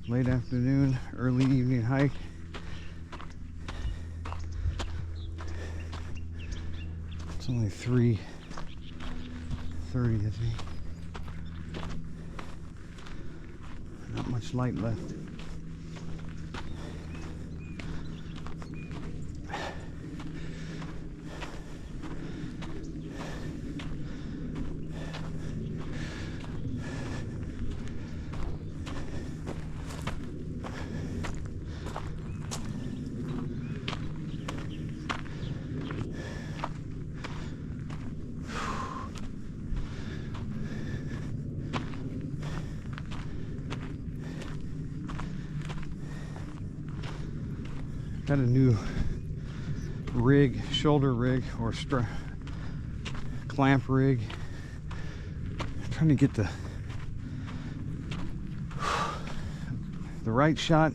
late afternoon, early evening hike. It's only 3:30, I think. Not much light left. Got a new rig, shoulder rig or clamp rig. I'm trying to get the right shot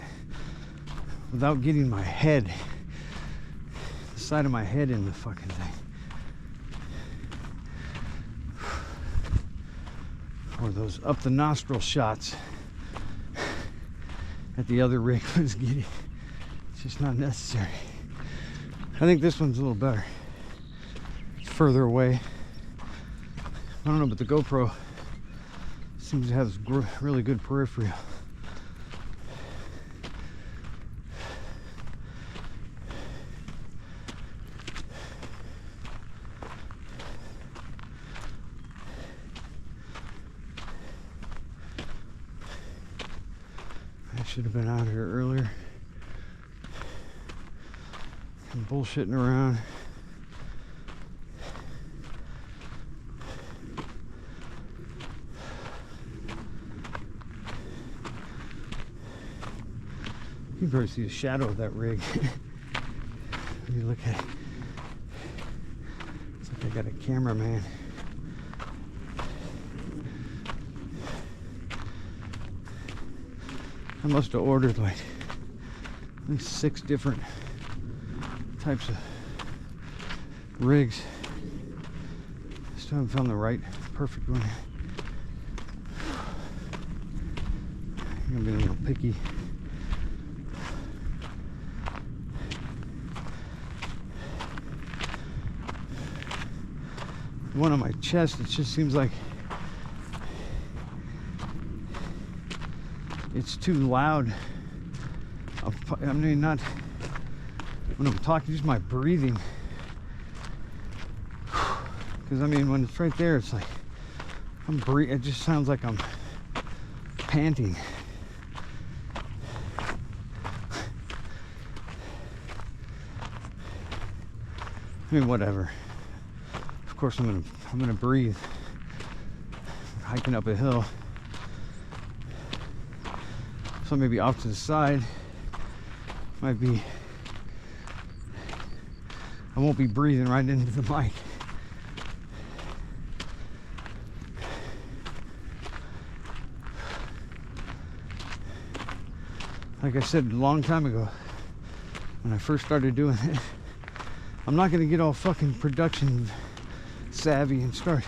without getting my head, the side of my head in the fucking thing. Or those up the nostril shots that the other rig was getting. It's just not necessary. I think this one's a little better. It's further away. I don't know, but the GoPro seems to have really good peripheral. I should have been out here earlier. I'm bullshitting around. You can barely see the shadow of that rig. When you look at it, it's like I got a cameraman. I must have ordered like at least 6 different types of rigs. Still haven't found the right, perfect one. I'm gonna be a little picky. The one on my chest, it just seems like it's too loud. I mean, not when I'm talking, just my breathing. Because I mean, when it's right there, it's like I'm breathing. It just sounds like I'm panting. I mean, whatever. Of course, I'm gonna breathe. Hiking up a hill, so maybe off to the side. Might be. I won't be breathing right into the mic. Like I said a long time ago, when I first started doing it, I'm not gonna get all fucking production savvy and start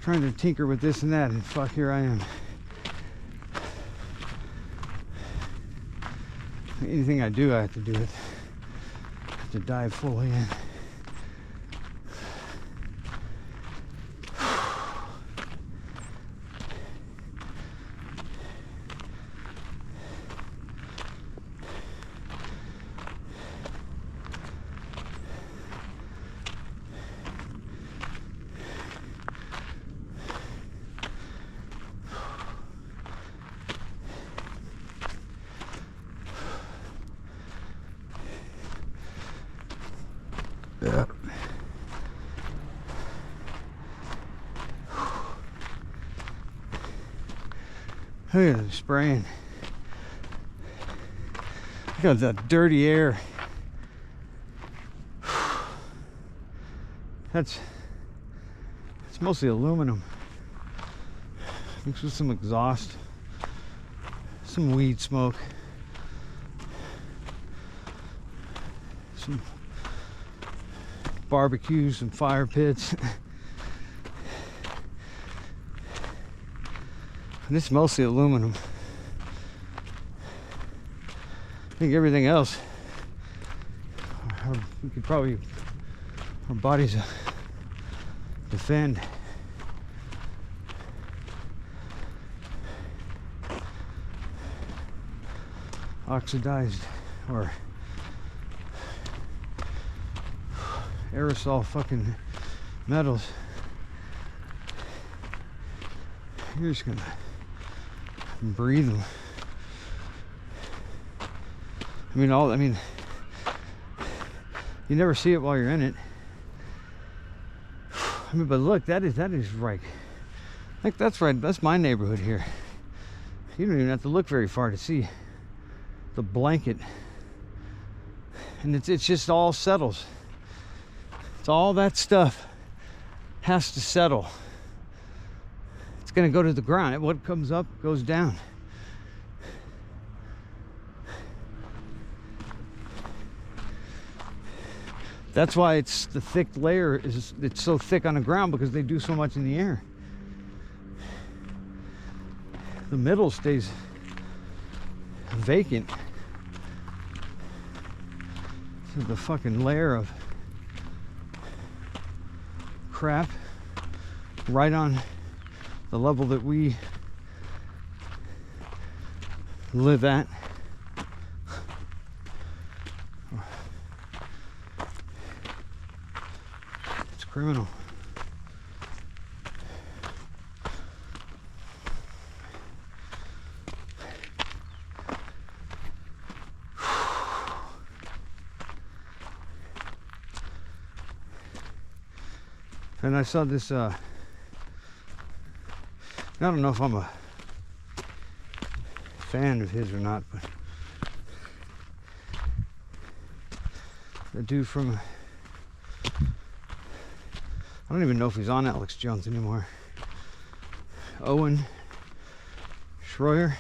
trying to tinker with this and that, and fuck, here I am. Anything I do, I have to do it. I have to dive fully in. Yeah. Look at the spraying. Look at that dirty air. It's mostly aluminum mixed with some exhaust, some weed smoke, some barbecues and fire pits. And it's mostly aluminum. I think everything else, we could probably, our bodies defend. Oxidized or aerosol fucking metals. You're just gonna breathe them. I mean, you never see it while you're in it. I mean, but look, that is right. Like that's right. That's my neighborhood here. You don't even have to look very far to see the blanket, and it's just all settles. It's all that stuff has to settle. It's gonna go to the ground. What comes up goes down. That's why it's the thick layer it's so thick on the ground, because they do so much in the air. The middle stays vacant. So the fucking layer of crap right on the level that we live at. It's criminal. And I saw this, I don't know if I'm a fan of his or not, but the dude from, I don't even know if he's on Alex Jones anymore, Owen Schroyer.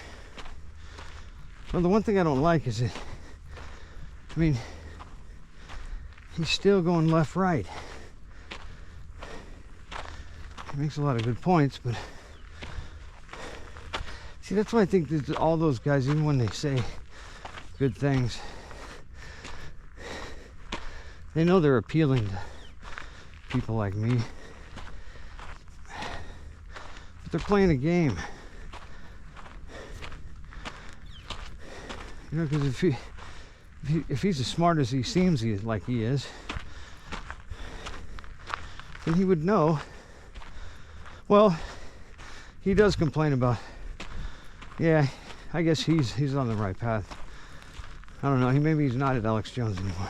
Well, the one thing I don't like is that, I mean, he's still going left, right. He makes a lot of good points, but see, that's why I think that all those guys, even when they say good things, they know they're appealing to people like me, but they're playing a game. You know, because if he's as smart as he seems like he is, then he would know. Well, he does complain about, yeah, I guess he's on the right path. I don't know, maybe he's not at Alex Jones anymore.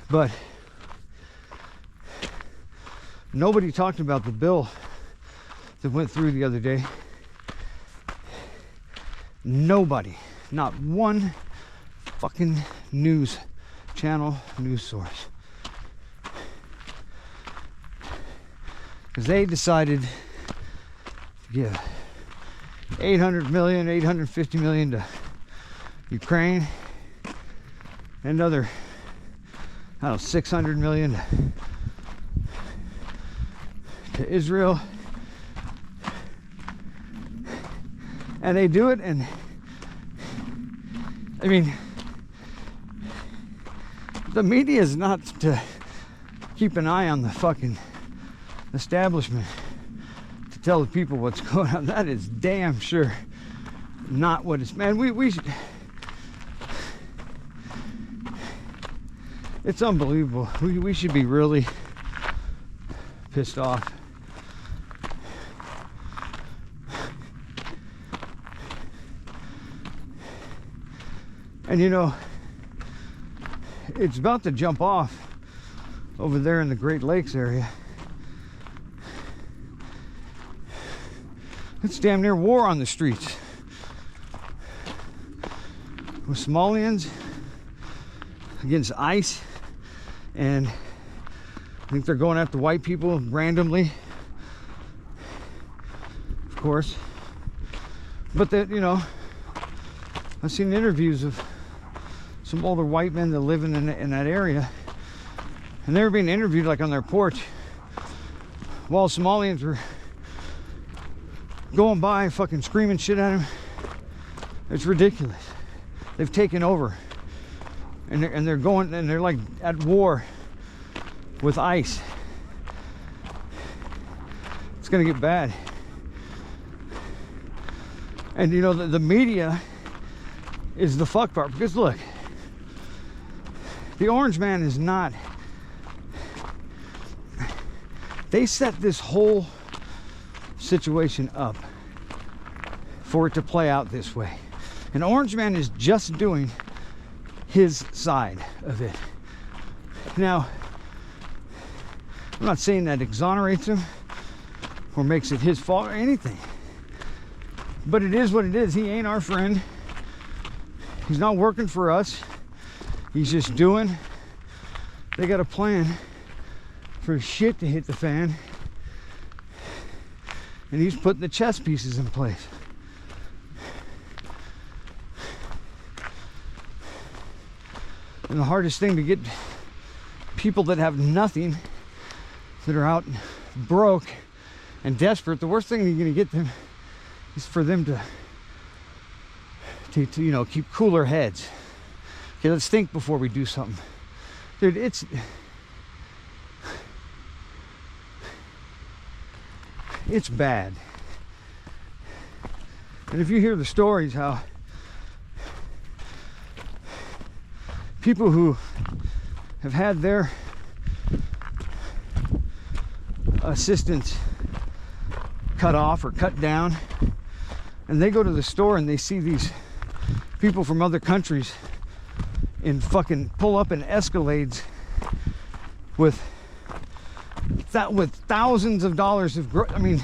But nobody talked about the bill that went through the other day. Nobody, not one fucking news channel, news source. Because they decided to give 800 million, 850 million to Ukraine, and another, I don't know, 600 million to Israel. And they do it, and I mean, the media is not to keep an eye on the fucking establishment to tell the people what's going on. That is damn sure not what it's, man, we should, it's unbelievable. We should be really pissed off. And you know, it's about to jump off over there in the Great Lakes area. It's damn near war on the streets with Somalians against ICE, and I think they're going after white people randomly, of course. But that, you know, I've seen interviews of some older white men that live in that area, and they were being interviewed like on their porch while Somalians were going by, fucking screaming shit at him. It's ridiculous. They've taken over, and they're going, and they're like at war with ICE. It's gonna get bad. And you know, the media is the fuck part, because look, the Orange Man is not, they set this whole situation up for it to play out this way. And Orange Man is just doing his side of it. Now, I'm not saying that exonerates him or makes it his fault or anything, but it is what it is. He ain't our friend. He's not working for us. He's just doing, they got a plan for shit to hit the fan, and he's putting the chess pieces in place. And the hardest thing to get people that have nothing, that are out broke and desperate, the worst thing you're going to get them is for them to you know, keep cooler heads. Okay, let's think before we do something. Dude, it's bad. And if you hear the stories how people who have had their assistance cut off or cut down, and they go to the store and they see these people from other countries in fucking pull up in Escalades with thousands of dollars of I mean,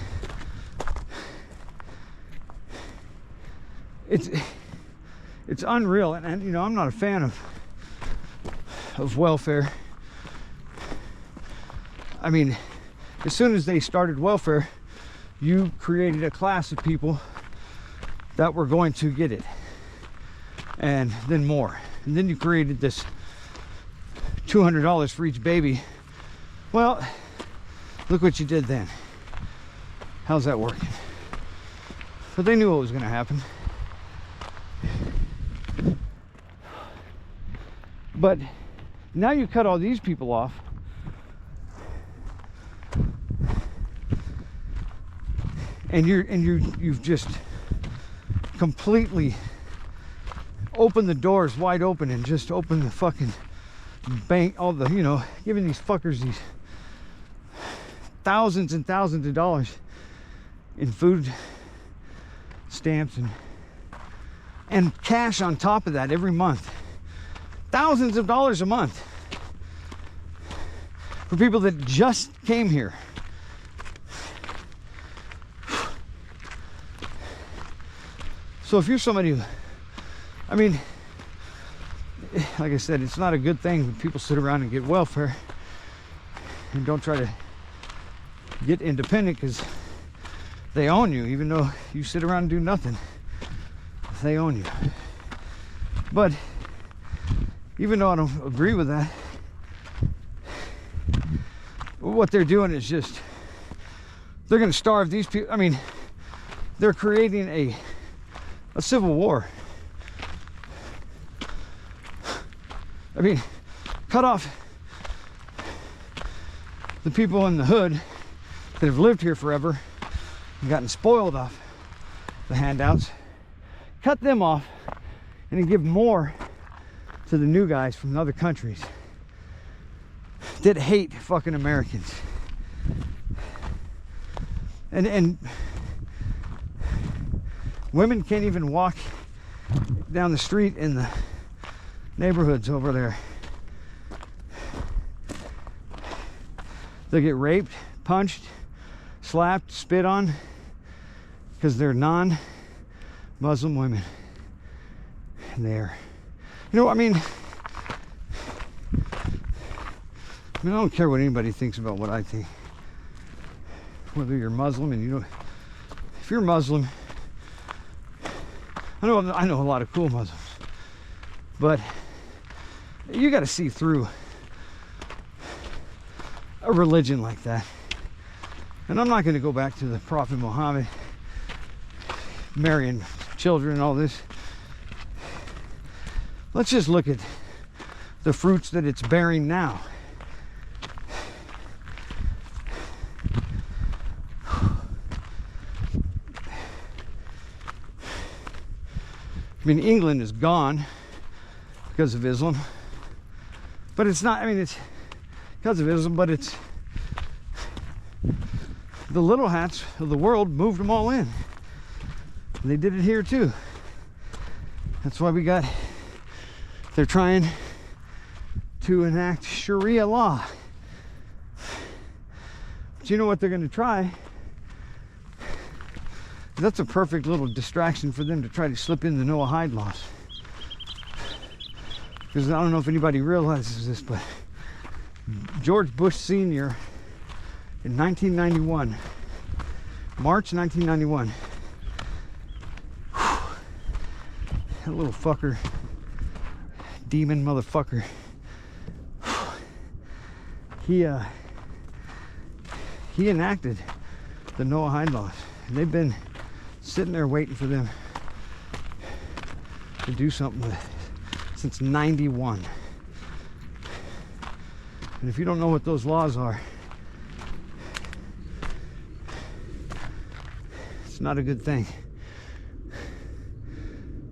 it's unreal. And you know, I'm not a fan of welfare. I mean, as soon as they started welfare, you created a class of people that were going to get it, and then more, and then you created this $200 for each baby. Well, look what you did then. How's that working? But they knew what was going to happen. But now you cut all these people off, and you've just completely opened the doors wide open, and just opened the fucking bank, all the, you know, giving these fuckers these thousands and thousands of dollars in food stamps and cash on top of that every month. Thousands of dollars a month for people that just came here. So if you're somebody who, I mean, like I said, it's not a good thing when people sit around and get welfare and don't try to get independent, because they own you. Even though you sit around and do nothing, they own you. But even though I don't agree with that, what they're doing is just, they're going to starve these people. I mean, they're creating a civil war. I mean, cut off the people in the hood that have lived here forever and gotten spoiled off the handouts. Cut them off and then give more to the new guys from other countries that hate fucking Americans. And women can't even walk down the street in the neighborhoods over there. They get raped, punched, slapped, spit on, because they're non-Muslim women. And they're, you know, I mean, I don't care what anybody thinks about what I think. Whether you're Muslim, and you know, if you're Muslim, I know a lot of cool Muslims, but you got to see through a religion like that. And I'm not going to go back to the Prophet Muhammad marrying children and all this. Let's just look at the fruits that it's bearing now. I mean, England is gone because of Islam, but it's not, I mean, it's because of Islam, but it's the little hats of the world moved them all in. And they did it here too. That's why they're trying to enact Sharia law. But you know what they're going to try? That's a perfect little distraction for them to try to slip in the Noahide laws. Because I don't know if anybody realizes this, but George Bush Sr. in 1991, March 1991, that little fucker, demon motherfucker, he enacted the Noahide laws. And they've been sitting there waiting for them to do something with it since 91. And if you don't know what those laws are, it's not a good thing.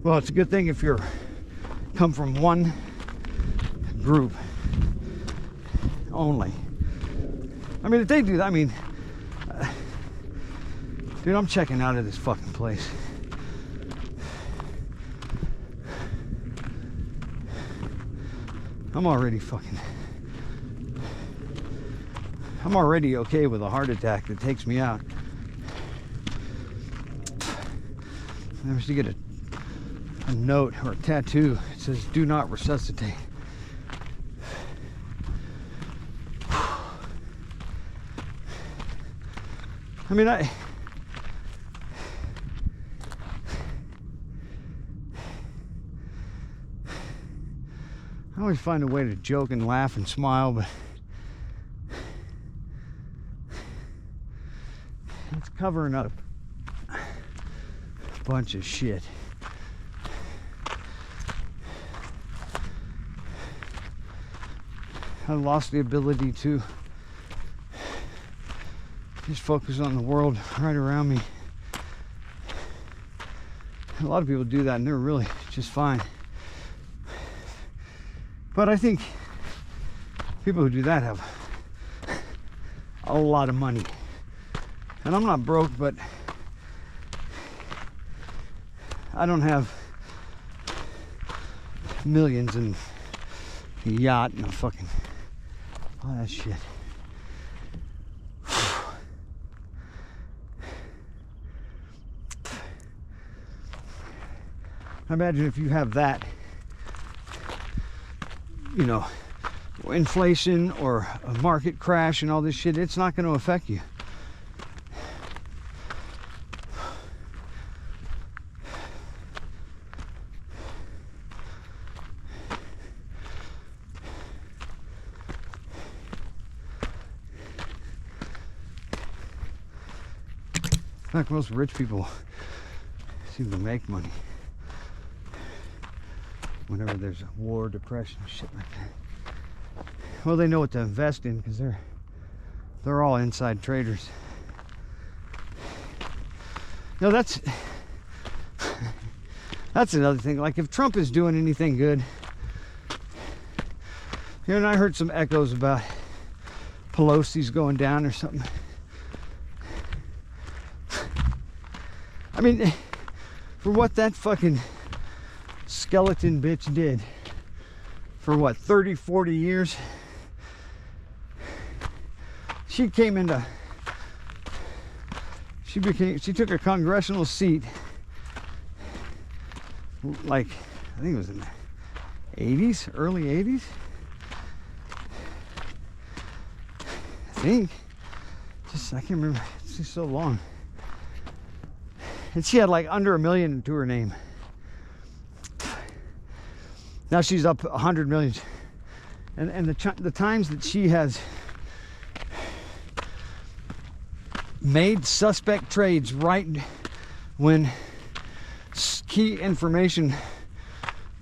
Well, it's a good thing if you're come from one group only. I mean, if they do that, I mean, dude, I'm checking out of this fucking place. I'm already okay with a heart attack that takes me out. I was to get a note or a tattoo. It says, "Do not resuscitate." I mean, I always find a way to joke and laugh and smile, but it's covering up a bunch of shit. I lost the ability to just focus on the world right around me. A lot of people do that and they're really just fine. But I think people who do that have a lot of money. And I'm not broke, but I don't have millions and a yacht and a fucking all that shit. I imagine if you have that, you know, inflation or a market crash and all this shit, it's not going to affect you. In fact, most rich people seem to make money whenever there's a war, depression, shit like that. Well, they know what to invest in because they're all inside traders. You know, that's another thing. Like, if Trump is doing anything good, you know, and I heard some echoes about Pelosi's going down or something. I mean, for what that fucking skeleton bitch did for what, 30, 40 years, she took a congressional seat, like, I think it was in the 80s, early 80s, I think, I can't remember, it's just so long. And she had like under $1 million to her name. Now she's up 100 million. And the times that she has made suspect trades right when key information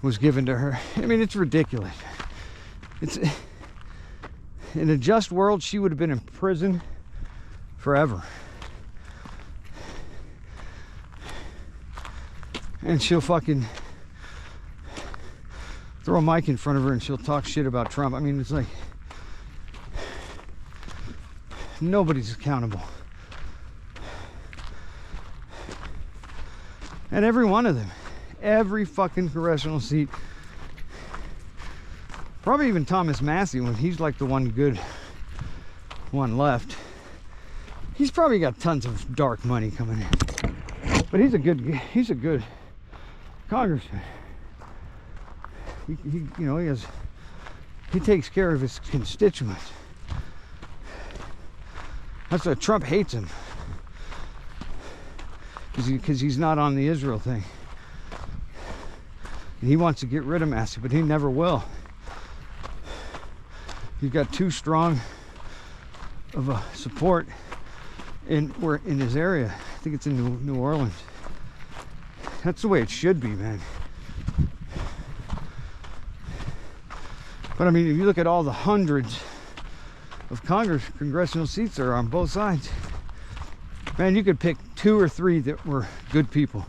was given to her. I mean, it's ridiculous. It's in a just world, she would have been in prison forever. And she'll fucking throw a mic in front of her and she'll talk shit about Trump. I mean, it's like nobody's accountable. And every one of them, every fucking congressional seat, probably even Thomas Massey, when he's like the one good one left, he's probably got tons of dark money coming in. But he's a good congressman. He takes care of his constituents. That's why Trump hates him, because he's not on the Israel thing. And he wants to get rid of Massey, but he never will. He's got too strong of a support in his area. I think it's in New Orleans. That's the way it should be, man. But I mean, if you look at all the hundreds of congressional seats there are on both sides, man, you could pick 2 or 3 that were good people.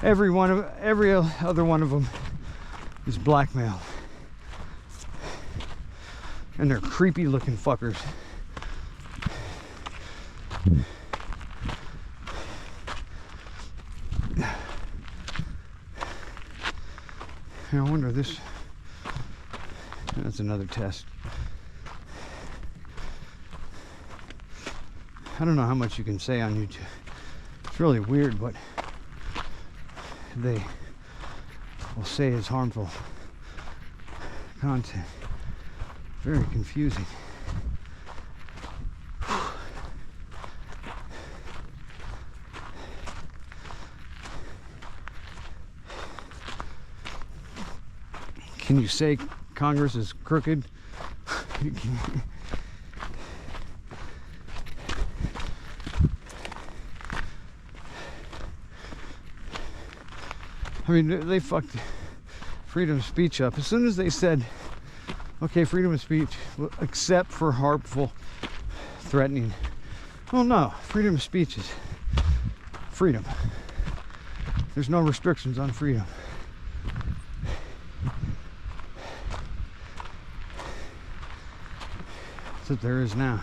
Every other one of them is blackmail. And they're creepy looking fuckers. I wonder this. That's another test. I don't know how much you can say on YouTube. It's really weird what they will say is harmful content. Very confusing. Can you say Congress is crooked? I mean, they fucked freedom of speech up. As soon as they said, okay, freedom of speech, except for harmful, threatening. Well, no, freedom of speech is freedom. There's no restrictions on freedom. That's what there is now.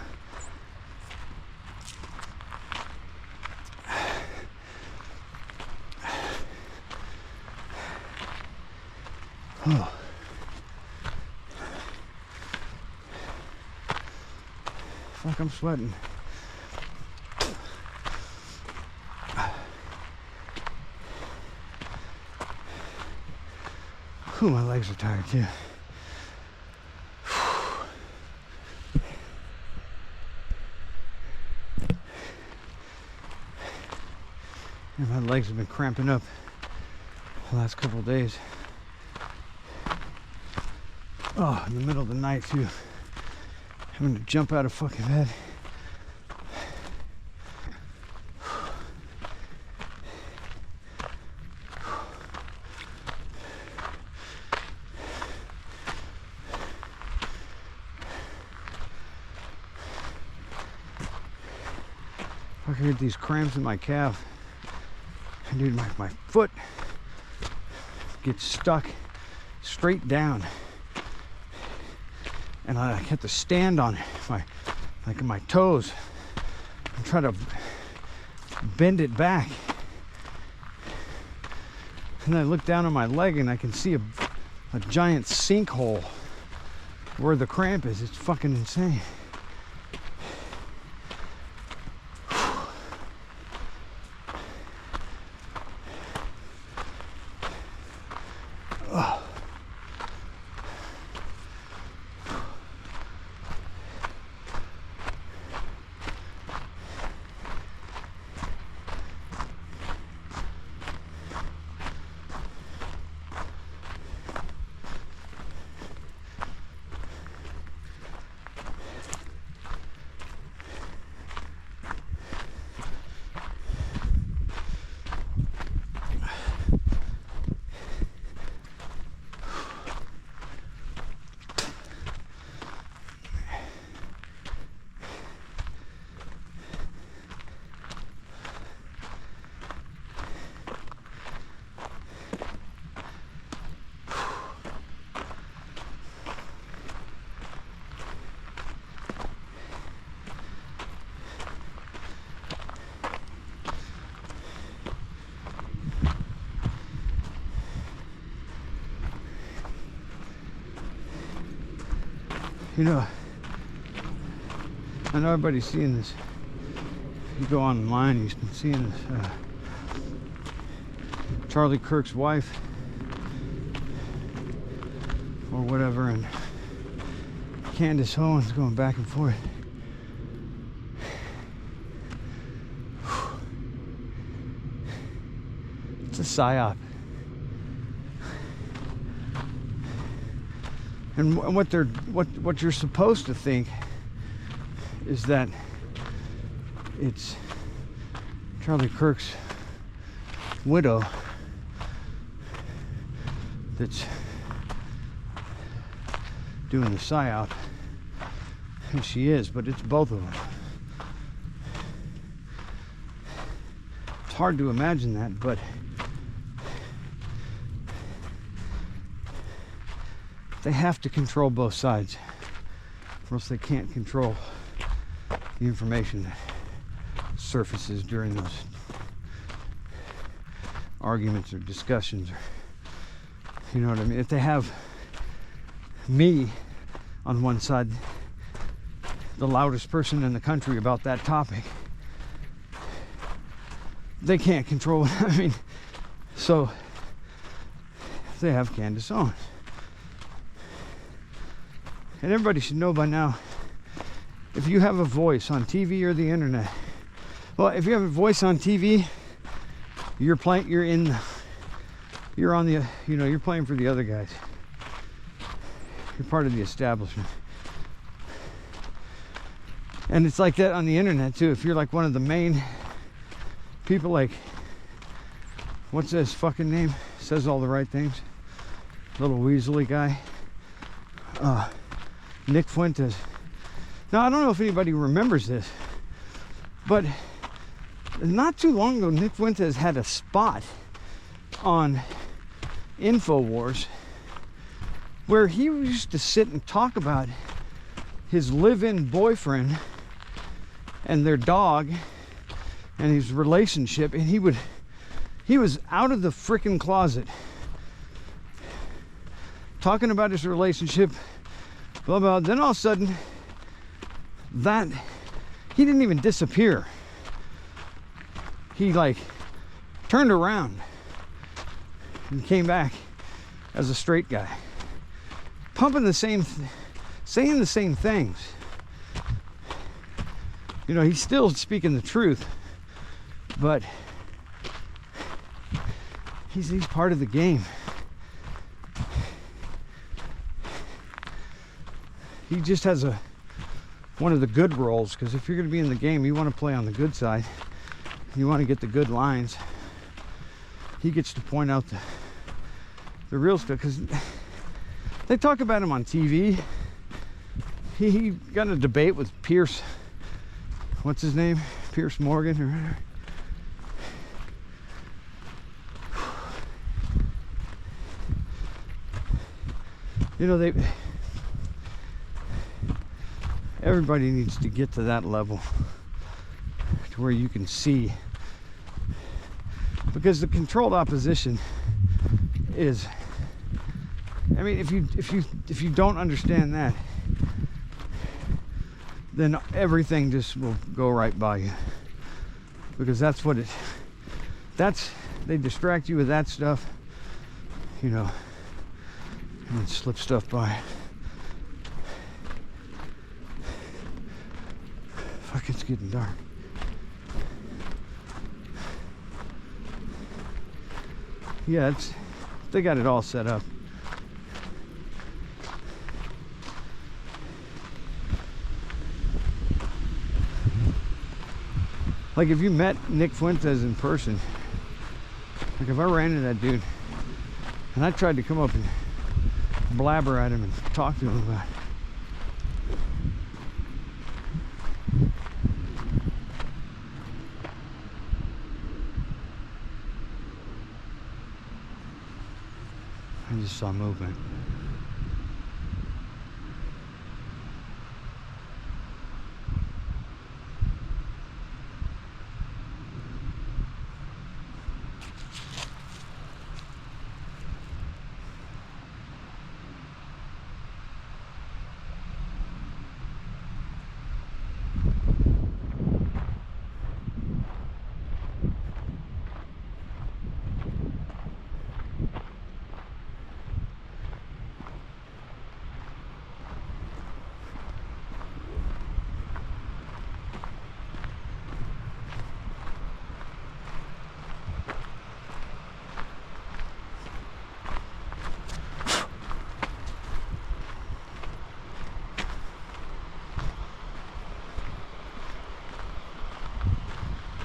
Oh. Fuck, I'm sweating. Whew, my legs are tired too. And my legs have been cramping up the last couple of days. Oh, in the middle of the night too. Having to jump out of fucking bed. I can get these cramps in my calf. Dude, my foot gets stuck straight down. And I have to stand on my toes and try to bend it back. And then I look down on my leg and I can see a giant sinkhole where the cramp is. It's fucking insane. You know, I know everybody's seeing this. You go online, you've been seeing this. Charlie Kirk's wife, or whatever, and Candace Owens going back and forth. It's a psyop. And what you're supposed to think is that it's Charlie Kirk's widow that's doing the psyop, and she is, but it's both of them. It's hard to imagine that, but they have to control both sides, or else they can't control the information that surfaces during those arguments or discussions, or you know what I mean. If they have me on one side, the loudest person in the country about that topic, they can't control it. I mean, so they have Candace Owens. And everybody should know by now, if you have a voice on TV or the internet, well, if you have a voice on TV, you're on the, you know, you're playing for the other guys. You're part of the establishment. And it's like that on the internet too. If you're like one of the main people, like, what's his fucking name? Says all the right things. Little Weasley guy. Nick Fuentes. Now, I don't know if anybody remembers this, but not too long ago, Nick Fuentes had a spot on InfoWars where he used to sit and talk about his live-in boyfriend and their dog and his relationship, and he was out of the freaking closet talking about his relationship, blah blah. Then all of a sudden, that he didn't even disappear. He like turned around and came back as a straight guy, pumping the same, saying the same things. You know, he's still speaking the truth, but he's part of the game. He just has one of the good roles, because if you're going to be in the game, you want to play on the good side. You want to get the good lines. He gets to point out the real stuff, because they talk about him on TV. He got in a debate with Pierce. What's his name? Pierce Morgan or whatever. You know, everybody needs to get to that level to where you can see, because the controlled opposition is, I mean, if you don't understand that, then everything just will go right by you, because that's what they distract you with that stuff, you know, and slip stuff by. Fuck, it's getting dark. Yeah, they got it all set up. Like, if you met Nick Fuentes in person, like if I ran into that dude and I tried to come up and blabber at him and talk to him about it, I just saw movement.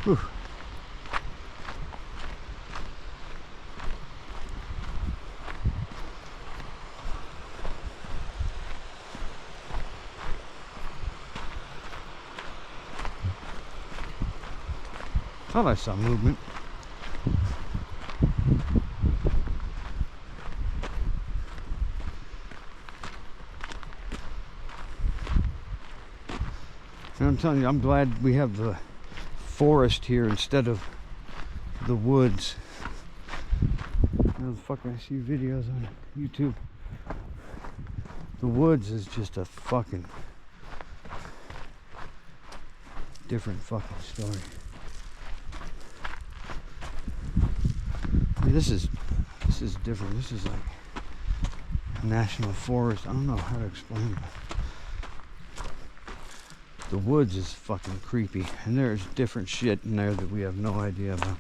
Whew. Thought I saw movement. And I'm telling you, I'm glad we have the forest here instead of the woods. You know, fucking I see videos on YouTube. The woods is just a fucking different fucking story. I mean, this is different. This is like a national forest. I don't know how to explain it. The woods is fucking creepy, and there's different shit in there that we have no idea about.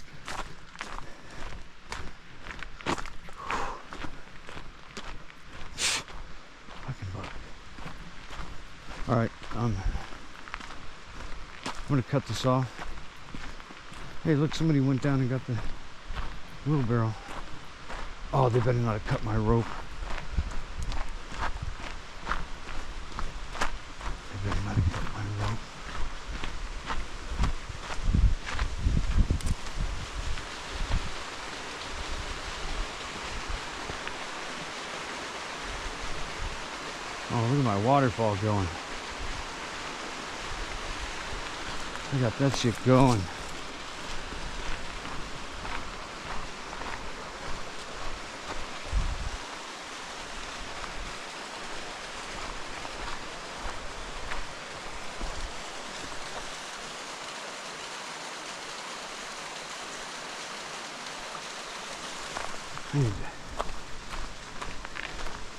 Fucking bug. All right, I'm gonna cut this off. Hey, look, somebody went down and got the wheelbarrow. Oh, they better not have cut my rope. They better not have cut my rope. Oh, look at my waterfall going. I got that shit going.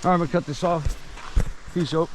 All right, I'm gonna cut this off. Peace out.